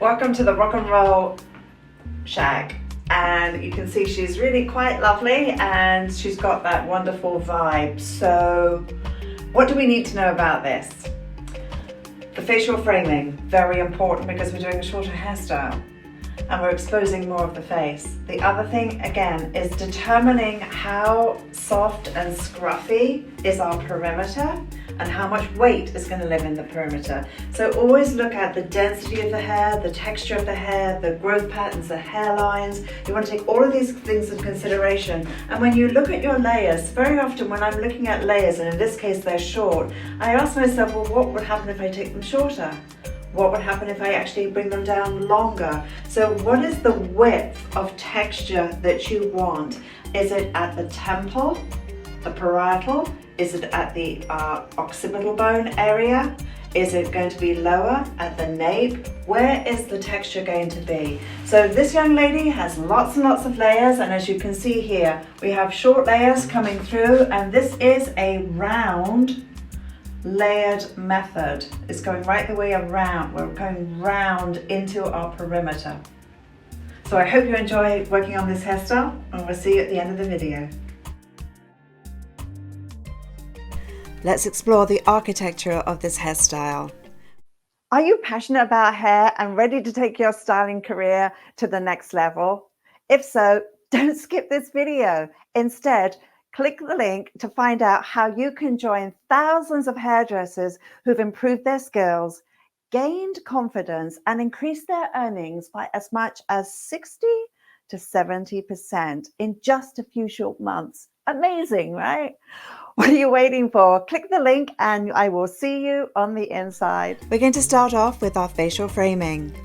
Welcome to the rock and roll shack, and you can see she's really quite lovely and she's got that wonderful vibe. So what do we need to know about this? The facial framing, very important because we're doing a shorter hairstyle and we're exposing more of the face. The other thing again is determining how soft and scruffy is our perimeter and how much weight is going to live in the perimeter. So always look at the density of the hair, the texture of the hair, the growth patterns, the hairlines. You want to take all of these things into consideration. And when you look at your layers, very often when I'm looking at layers, and in this case they're short, I ask myself, well, what would happen if I take them shorter? What would happen if I actually bring them down longer? So what is the width of texture that you want? Is it at the temple, the parietal? Is it at the occipital bone area? Is it going to be lower at the nape? Where is the texture going to be? So this young lady has lots and lots of layers, and as you can see here, we have short layers coming through, and this is a round layered method. It's going right the way around. We're going round into our perimeter. So I hope you enjoy working on this hairstyle, and we'll see you at the end of the video. Let's explore the architecture of this hairstyle. Are you passionate about hair and ready to take your styling career to the next level? If so, don't skip this video. Instead, click the link to find out how you can join thousands of hairdressers who've improved their skills, gained confidence, and increased their earnings by as much as 60 to 70% in just a few short months. Amazing, right? What are you waiting for? Click the link and I will see you on the inside. We're going to start off with our facial framing.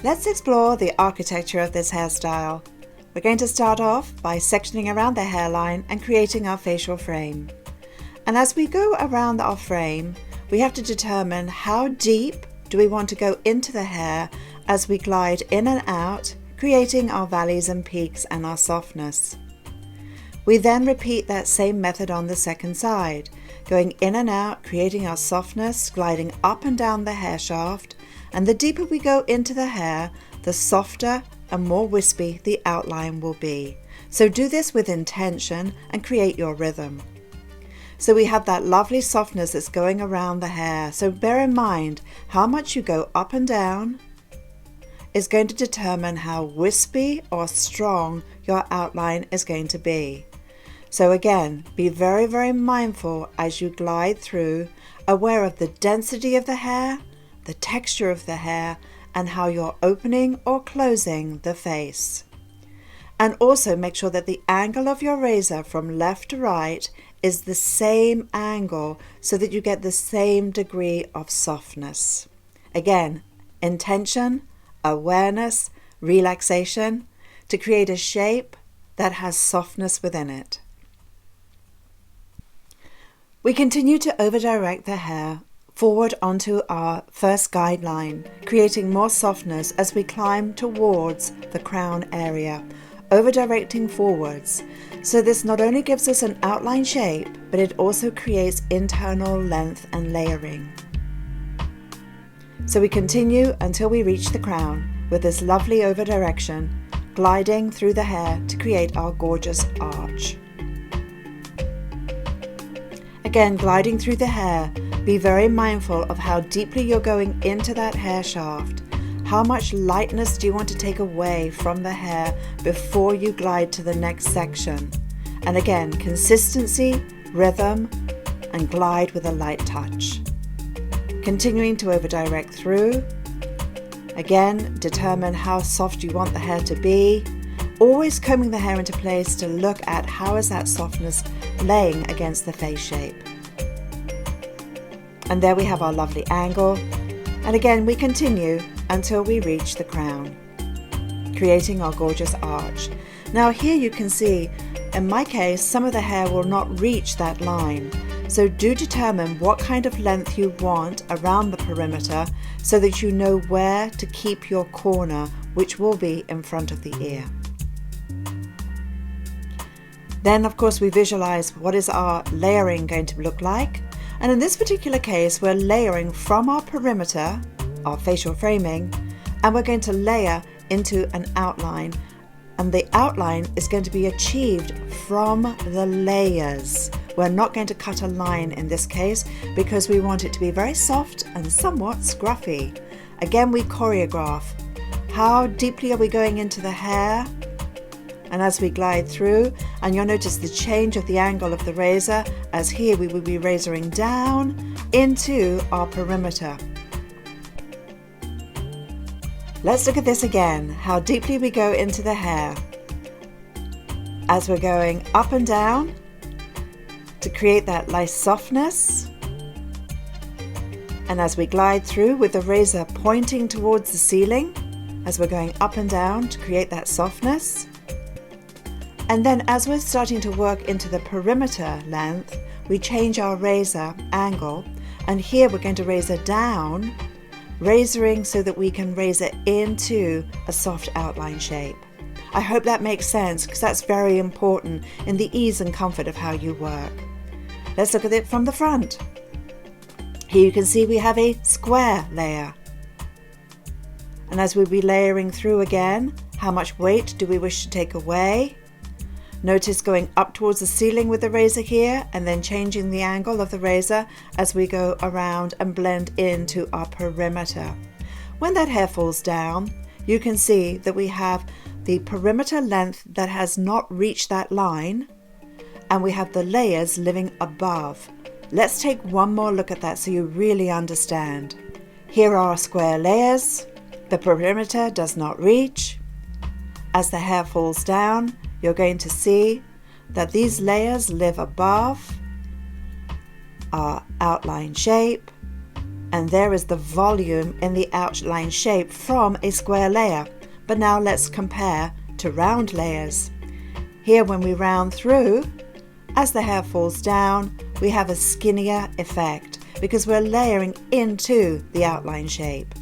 Let's explore the architecture of this hairstyle. We're going to start off by sectioning around the hairline and creating our facial frame. And as we go around our frame, we have to determine how deep do we want to go into the hair as we glide in and out, creating our valleys and peaks and our softness. We then repeat that same method on the second side, going in and out, creating our softness, gliding up and down the hair shaft, and the deeper we go into the hair, the softer and more wispy the outline will be. So do this with intention and create your rhythm. So we have that lovely softness that's going around the hair. So bear in mind how much you go up and down is going to determine how wispy or strong your outline is going to be. So again, be very, very mindful as you glide through, aware of the density of the hair, the texture of the hair, and how you're opening or closing the face. And also make sure that the angle of your razor from left to right is the same angle so that you get the same degree of softness. Again, intention, awareness, relaxation to create a shape that has softness within it. We continue to over-direct the hair forward onto our first guideline, creating more softness as we climb towards the crown area, over-directing forwards. So this not only gives us an outline shape, but it also creates internal length and layering. So we continue until we reach the crown with this lovely over direction, gliding through the hair to create our gorgeous arch. Again, gliding through the hair, be very mindful of how deeply you're going into that hair shaft. How much lightness do you want to take away from the hair before you glide to the next section? And again, consistency, rhythm, and glide with a light touch. Continuing to over-direct through. Again, determine how soft you want the hair to be. Always combing the hair into place to look at how is that softness laying against the face shape. And there we have our lovely angle. And again, we continue until we reach the crown, creating our gorgeous arch. Now here you can see, in my case, some of the hair will not reach that line. So do determine what kind of length you want around the perimeter so that you know where to keep your corner, which will be in front of the ear. Then of course we visualize what is our layering going to look like. And in this particular case, we're layering from our perimeter, our facial framing, and we're going to layer into an outline. And the outline is going to be achieved from the layers. We're not going to cut a line in this case because we want it to be very soft and somewhat scruffy. Again, we choreograph. How deeply are we going into the hair? And as we glide through, and you'll notice the change of the angle of the razor, as here we will be razoring down into our perimeter. Let's look at this again, how deeply we go into the hair. As we're going up and down to create that nice softness. And as we glide through with the razor pointing towards the ceiling, as we're going up and down to create that softness. And then as we're starting to work into the perimeter length, we change our razor angle, and here we're going to razor down, razoring so that we can razor into a soft outline shape. I hope that makes sense because that's very important in the ease and comfort of how you work. Let's look at it from the front. Here you can see we have a square layer. And as we'll be layering through again, how much weight do we wish to take away? Notice going up towards the ceiling with the razor here and then changing the angle of the razor as we go around and blend into our perimeter. When that hair falls down, you can see that we have the perimeter length that has not reached that line, and we have the layers living above. Let's take one more look at that so you really understand. Here are our square layers. The perimeter does not reach. As the hair falls down, you're going to see that these layers live above our outline shape, and there is the volume in the outline shape from a square layer. But now let's compare to round layers. Here when we round through, as the hair falls down, we have a skinnier effect because we're layering into the outline shape.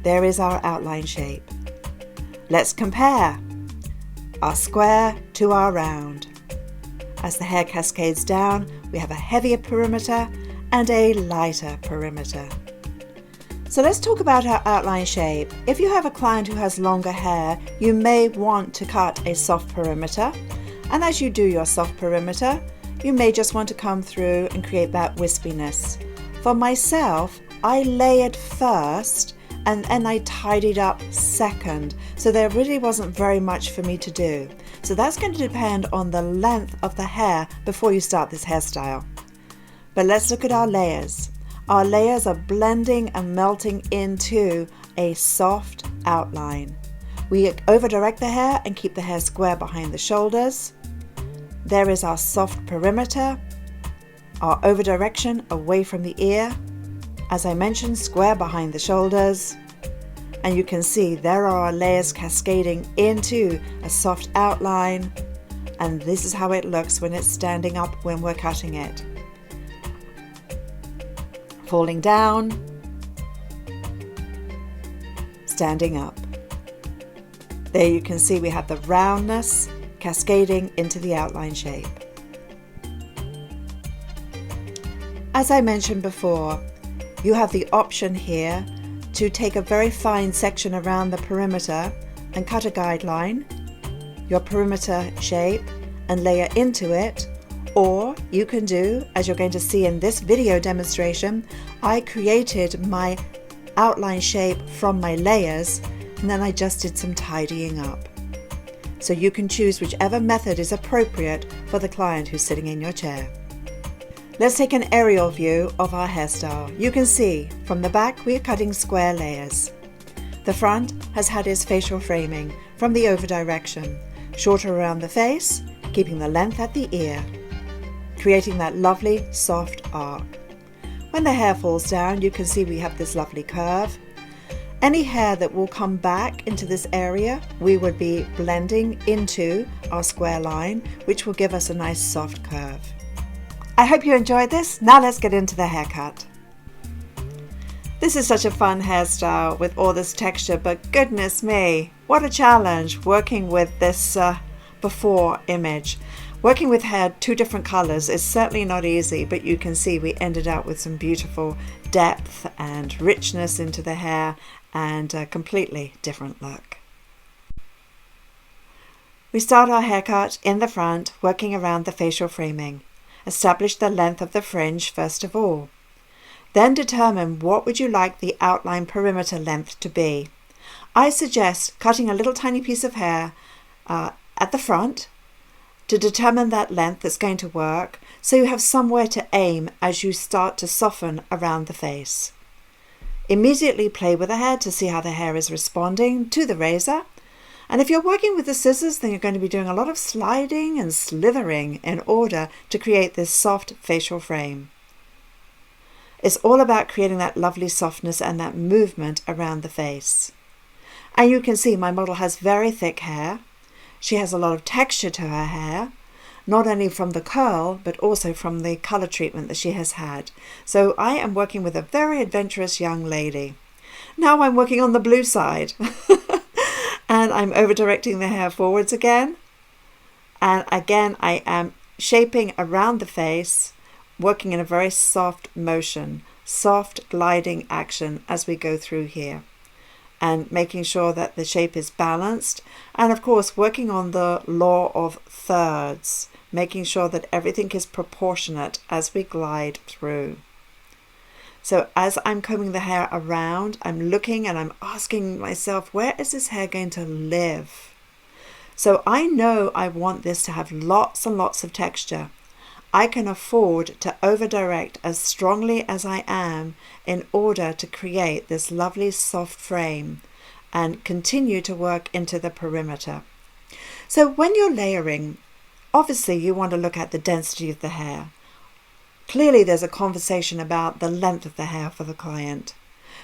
There is our outline shape. Let's compare our square to our round. As the hair cascades down, we have a heavier perimeter and a lighter perimeter. So let's talk about our outline shape. If you have a client who has longer hair, you may want to cut a soft perimeter. And as you do your soft perimeter, you may just want to come through and create that wispiness. For myself, I layered first and then I tidied up second. So there really wasn't very much for me to do. So that's going to depend on the length of the hair before you start this hairstyle. But let's look at our layers. Our layers are blending and melting into a soft outline. We over-direct the hair and keep the hair square behind the shoulders. There is our soft perimeter, our over-direction away from the ear. As I mentioned, square behind the shoulders. And you can see there are our layers cascading into a soft outline. And this is how it looks when it's standing up when we're cutting it. Falling down, standing up. There you can see we have the roundness cascading into the outline shape. As I mentioned before, you have the option here to take a very fine section around the perimeter and cut a guideline, your perimeter shape, and layer into it. Or you can do, as you're going to see in this video demonstration, I created my outline shape from my layers and then I just did some tidying up. So you can choose whichever method is appropriate for the client who's sitting in your chair. Let's take an aerial view of our hairstyle. You can see from the back we are cutting square layers. The front has had its facial framing from the over direction, shorter around the face, keeping the length at the ear, creating that lovely soft arc. When the hair falls down, you can see we have this lovely curve. Any hair that will come back into this area, we would be blending into our square line, which will give us a nice soft curve. I hope you enjoyed this. Now let's get into the haircut. This is such a fun hairstyle with all this texture, but goodness me, what a challenge working with this before image. Working with hair 2 different colors is certainly not easy, but you can see we ended up with some beautiful depth and richness into the hair and a completely different look. We start our haircut in the front, working around the facial framing. Establish the length of the fringe first of all. Then determine what would you like the outline perimeter length to be. I suggest cutting a little tiny piece of hair at the front to determine that length that's going to work, so you have somewhere to aim as you start to soften around the face. Immediately play with the hair to see how the hair is responding to the razor. And if you're working with the scissors, then you're going to be doing a lot of sliding and slithering in order to create this soft facial frame. It's all about creating that lovely softness and that movement around the face. And you can see my model has very thick hair. She has a lot of texture to her hair, not only from the curl, but also from the color treatment that she has had. So I am working with a very adventurous young lady. Now I'm working on the blue side. And I'm over-directing the hair forwards again. And again, I am shaping around the face, working in a very soft motion, soft gliding action as we go through here. And making sure that the shape is balanced, and of course working on the law of thirds, making sure that everything is proportionate as we glide through. So as I'm combing the hair around, I'm looking and I'm asking myself, where is this hair going to live? So I know I want this to have lots and lots of texture. I can afford to over-direct as strongly as I am in order to create this lovely soft frame and continue to work into the perimeter. So when you're layering, obviously you want to look at the density of the hair. Clearly there's a conversation about the length of the hair for the client.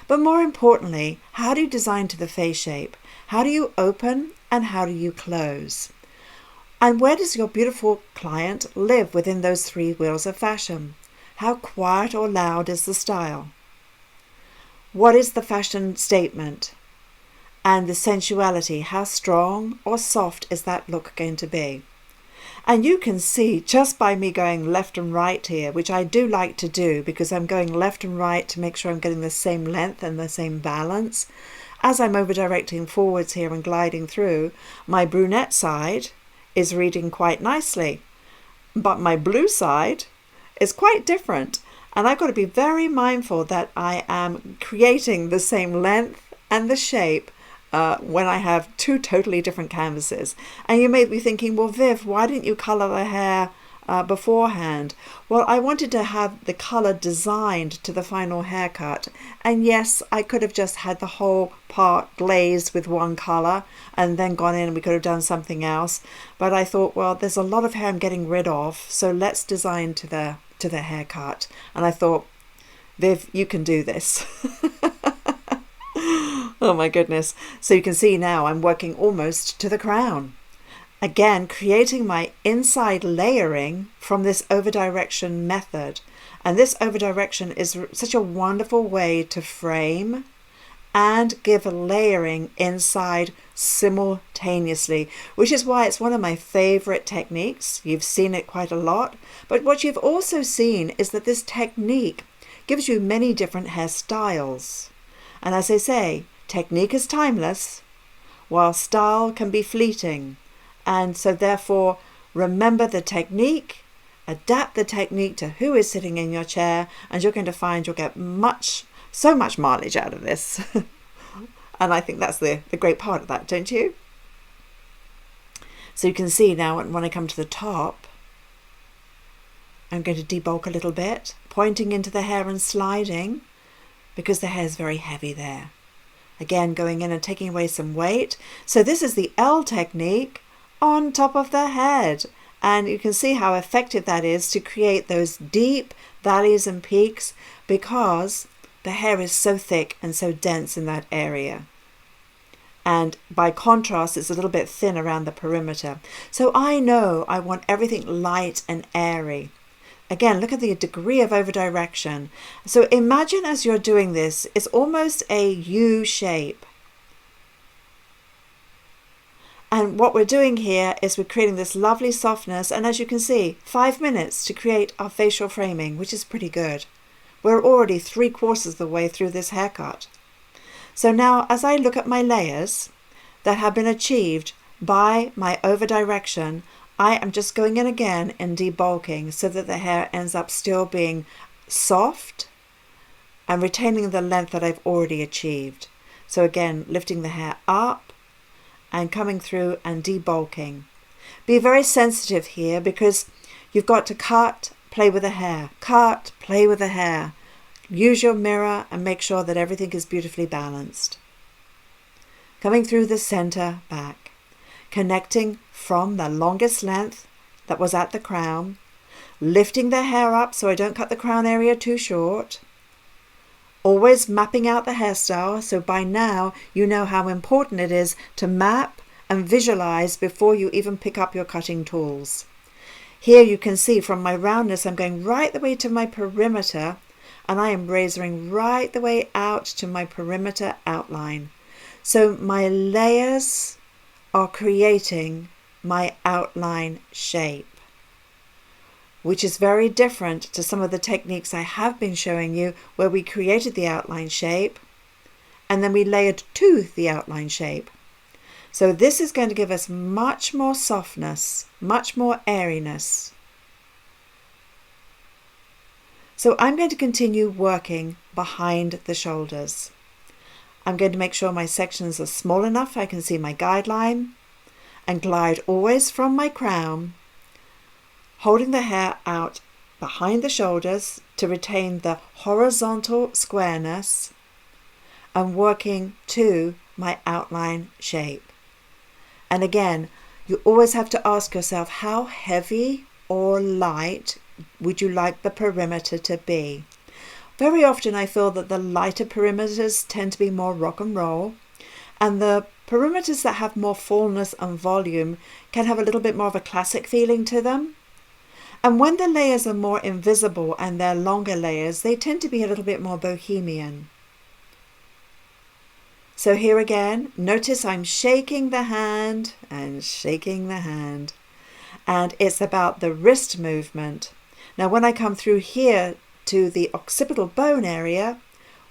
But more importantly, how do you design to the face shape? How do you open and how do you close? And where does your beautiful client live within those 3 wheels of fashion? How quiet or loud is the style? What is the fashion statement? And the sensuality, how strong or soft is that look going to be? And you can see just by me going left and right here, which I do like to do because I'm going left and right to make sure I'm getting the same length and the same balance. As I'm over-directing forwards here and gliding through, my brunette side is reading quite nicely, but my blue side is quite different, and I've got to be very mindful that I am creating the same length and the shape when I have 2 totally different canvases. And you may be thinking, well, Viv, why didn't you color the hair beforehand? Well, I wanted to have the color designed to the final haircut, and yes, I could have just had the whole part glazed with one color and then gone in and we could have done something else, but I thought, well, there's a lot of hair I'm getting rid of, so let's design to the haircut. And I thought, Viv, you can do this. Oh my goodness. So you can see now I'm working almost to the crown. Again, creating my inside layering from this over-direction method. And this over-direction is such a wonderful way to frame and give a layering inside simultaneously, which is why it's one of my favorite techniques. You've seen it quite a lot. But what you've also seen is that this technique gives you many different hairstyles. And as I say, technique is timeless, while style can be fleeting. And so therefore, remember the technique, adapt the technique to who is sitting in your chair, and you're going to find you'll get so much mileage out of this. And I think that's the great part of that, don't you? So you can see now when I come to the top, I'm going to debulk a little bit, pointing into the hair and sliding, because the hair is very heavy there. Again, going in and taking away some weight. So this is the L technique on top of the head. And you can see how effective that is to create those deep valleys and peaks because the hair is so thick and so dense in that area. And by contrast, it's a little bit thin around the perimeter. So I know I want everything light and airy. Again, look at the degree of over-direction. So imagine as you're doing this, it's almost a U shape. And what we're doing here is we're creating this lovely softness, and as you can see, 5 minutes to create our facial framing, which is pretty good. We're already 3/4 of the way through this haircut. So now as I look at my layers that have been achieved by my over direction, I am just going in again and debulking so that the hair ends up still being soft and retaining the length that I've already achieved. So again, lifting the hair up and coming through and debulking. Be very sensitive here because you've got to cut, play with the hair, cut, play with the hair. Use your mirror and make sure that everything is beautifully balanced. Coming through the center back, connecting from the longest length that was at the crown, lifting the hair up so I don't cut the crown area too short, always mapping out the hairstyle, so by now you know how important it is to map and visualize before you even pick up your cutting tools. Here you can see from my roundness I'm going right the way to my perimeter, and I am razoring right the way out to my perimeter outline. So my layers are creating my outline shape, which is very different to some of the techniques I have been showing you where we created the outline shape and then we layered to the outline shape. So this is going to give us much more softness, much more airiness. So I'm going to continue working behind the shoulders. I'm going to make sure my sections are small enough I can see my guideline and glide always from my crown, holding the hair out behind the shoulders to retain the horizontal squareness and working to my outline shape. And again, you always have to ask yourself, how heavy or light would you like the perimeter to be? Very often I feel that the lighter perimeters tend to be more rock and roll, and the perimeters that have more fullness and volume can have a little bit more of a classic feeling to them. And when the layers are more invisible and they're longer layers, they tend to be a little bit more bohemian. So here again, notice I'm shaking the hand and shaking the hand. And it's about the wrist movement. Now when I come through here to the occipital bone area,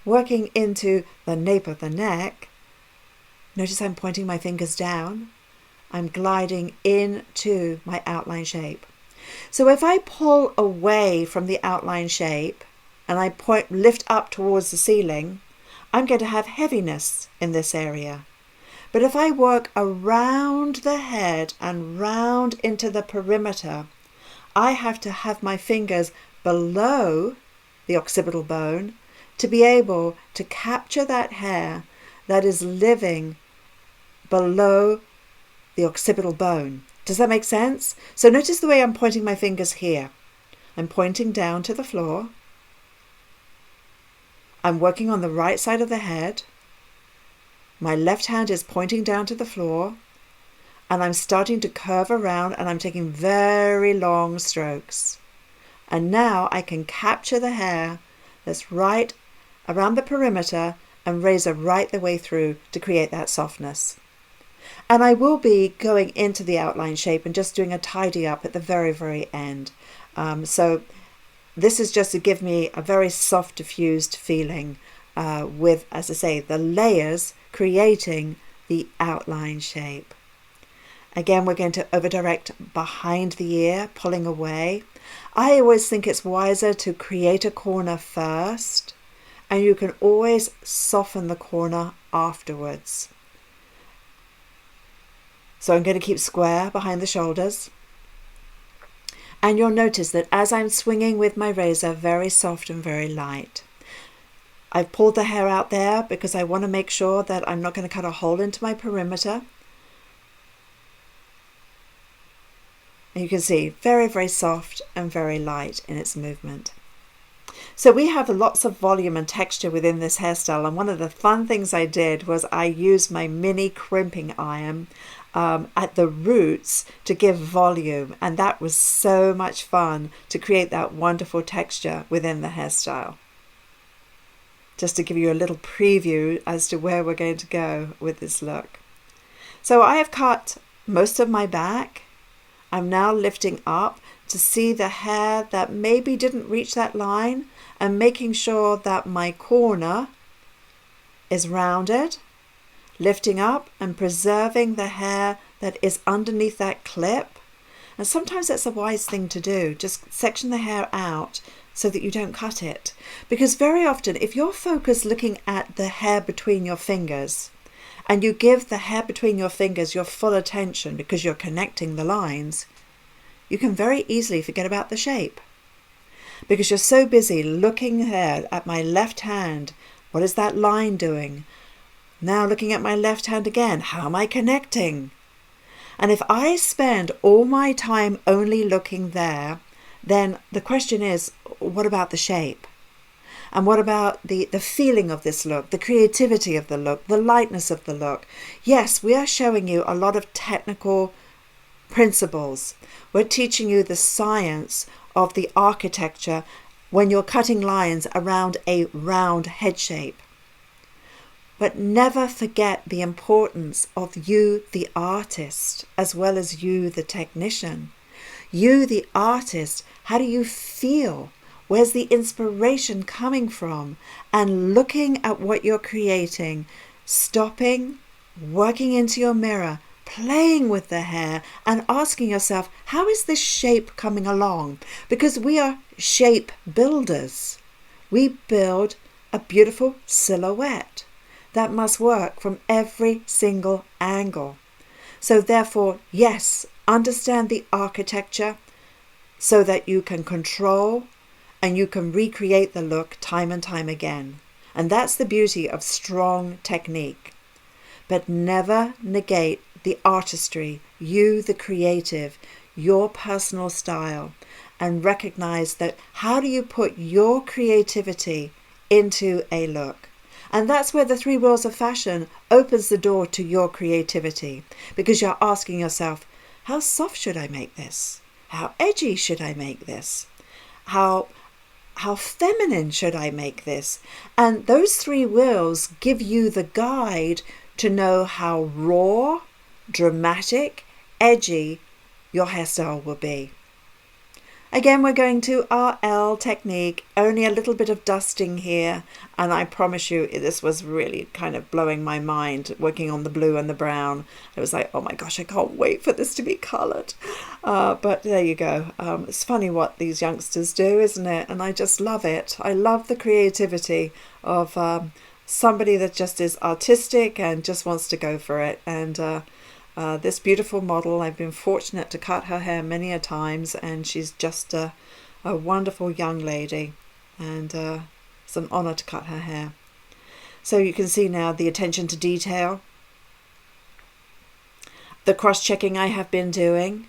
working into the nape of the neck, notice I'm pointing my fingers down. I'm gliding into my outline shape. So if I pull away from the outline shape and I lift up towards the ceiling, I'm going to have heaviness in this area. But if I work around the head and round into the perimeter, I have to have my fingers below the occipital bone to be able to capture that hair that is living below the occipital bone. Does that make sense? So notice the way I'm pointing my fingers here. I'm pointing down to the floor. I'm working on the right side of the head. My left hand is pointing down to the floor, and I'm starting to curve around and I'm taking very long strokes. And now I can capture the hair that's right around the perimeter and razor right the way through to create that softness. And I will be going into the outline shape and just doing a tidy up at the very, very end. So this is just to give me a very soft diffused feeling with, as I say, the layers creating the outline shape. Again, we're going to over direct behind the ear, pulling away. I always think it's wiser to create a corner first, and you can always soften the corner afterwards. So I'm going to keep square behind the shoulders. And you'll notice that as I'm swinging with my razor, very soft and very light. I've pulled the hair out there because I want to make sure that I'm not going to cut a hole into my perimeter. And you can see very, very soft and very light in its movement. So we have lots of volume and texture within this hairstyle, and one of the fun things I did was I used my mini crimping iron at the roots to give volume, and that was so much fun to create that wonderful texture within the hairstyle. Just to give you a little preview as to where we're going to go with this look. So I have cut most of my back. I'm now lifting up to see the hair that maybe didn't reach that line and making sure that my corner is rounded, lifting up and preserving the hair that is underneath that clip. And sometimes that's a wise thing to do, just section the hair out so that you don't cut it. Because very often, if you're focused looking at the hair between your fingers, and you give the hair between your fingers your full attention because you're connecting the lines, you can very easily forget about the shape. Because you're so busy looking here at my left hand, what is that line doing? Now looking at my left hand again, how am I connecting? And if I spend all my time only looking there, then the question is, what about the shape? And what about the feeling of this look, the creativity of the look, the lightness of the look? Yes, we are showing you a lot of technical principles. We're teaching you the science of the architecture when you're cutting lines around a round head shape. But never forget the importance of you, the artist, as well as you, the technician. You, the artist, how do you feel? Where's the inspiration coming from? And looking at what you're creating, stopping, working into your mirror, playing with the hair and asking yourself, how is this shape coming along? Because we are shape builders. We build a beautiful silhouette that must work from every single angle. So therefore, yes, understand the architecture so that you can control and you can recreate the look time and time again. And that's the beauty of strong technique. But never negate the artistry, you, the creative, your personal style, and recognize that how do you put your creativity into a look? And that's where the 3 wheels of fashion opens the door to your creativity, because you're asking yourself, how soft should I make this? How edgy should I make this? How feminine should I make this? And those 3 wheels give you the guide to know how raw, dramatic, edgy your hairstyle will be. Again, we're going to RL technique, only a little bit of dusting here, and I promise you this was really kind of blowing my mind working on the blue and the brown. I was like, oh my gosh, I can't wait for this to be coloured. But there you go. It's funny what these youngsters do, isn't it? And I just love it. I love the creativity of somebody that just is artistic and just wants to go for it. And this beautiful model, I've been fortunate to cut her hair many a times, and she's just a wonderful young lady, and it's an honor to cut her hair. So you can see now the attention to detail, the cross-checking I have been doing.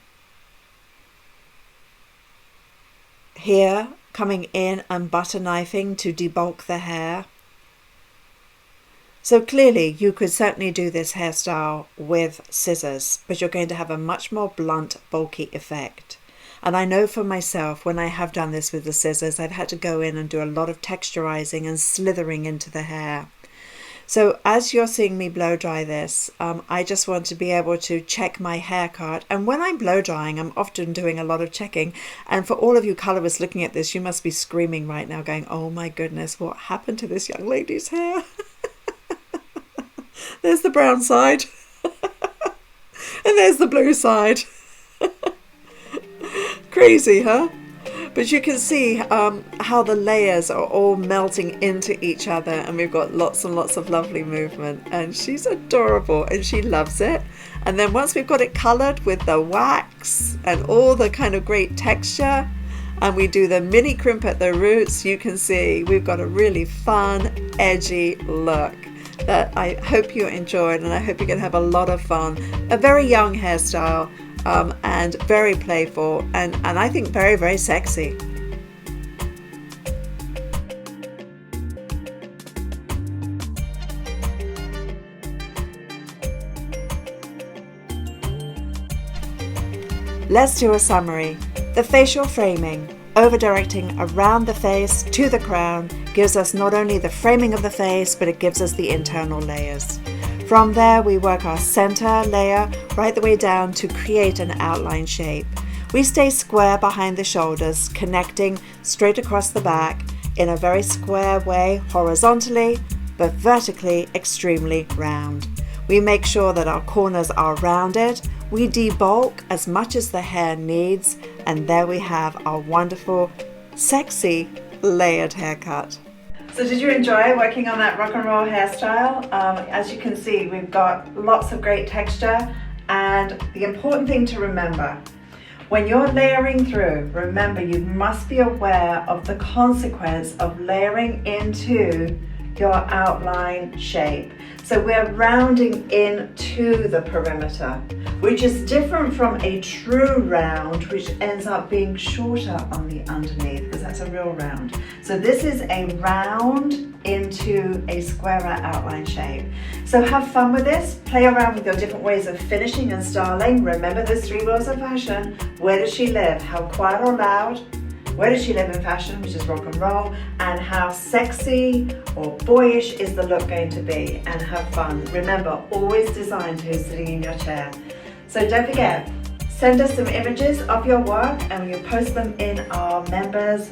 Here, coming in and butter knifing to debulk the hair. So clearly you could certainly do this hairstyle with scissors, but you're going to have a much more blunt, bulky effect. And I know for myself, when I have done this with the scissors, I've had to go in and do a lot of texturizing and slithering into the hair. So as you're seeing me blow dry this, I just want to be able to check my haircut. And when I'm blow drying, I'm often doing a lot of checking. And for all of you colorists looking at this, you must be screaming right now going, oh my goodness, what happened to this young lady's hair? There's the brown side and there's the blue side. Crazy, huh? But you can see how the layers are all melting into each other, and we've got lots and lots of lovely movement, and she's adorable and she loves it. And then once we've got it colored with the wax and all the kind of great texture, and we do the mini crimp at the roots, you can see we've got a really fun, edgy look that I hope you enjoyed, and I hope you're going to have a lot of fun. A very young hairstyle, and very playful, and I think very, very sexy. Let's do a summary. The facial framing, over-directing around the face to the crown, gives us not only the framing of the face, but it gives us the internal layers. From there, we work our center layer right the way down to create an outline shape. We stay square behind the shoulders, connecting straight across the back in a very square way, horizontally, but vertically extremely round. We make sure that our corners are rounded. We debulk as much as the hair needs, and there we have our wonderful, sexy, layered haircut. So did you enjoy working on that rock and roll hairstyle? As you can see, we've got lots of great texture, and the important thing to remember, when you're layering through, remember you must be aware of the consequence of layering into your outline shape. So we're rounding into the perimeter, which is different from a true round, which ends up being shorter on the underneath, because that's a real round. So this is a round into a squarer outline shape. So have fun with this, play around with your different ways of finishing and styling. Remember those 3 rules of fashion. Where does she live? How quiet or loud? Where does she live in fashion, which is rock and roll, and how sexy or boyish is the look going to be, and have fun. Remember, always design to who's sitting in your chair. So don't forget, send us some images of your work and we'll post them in our members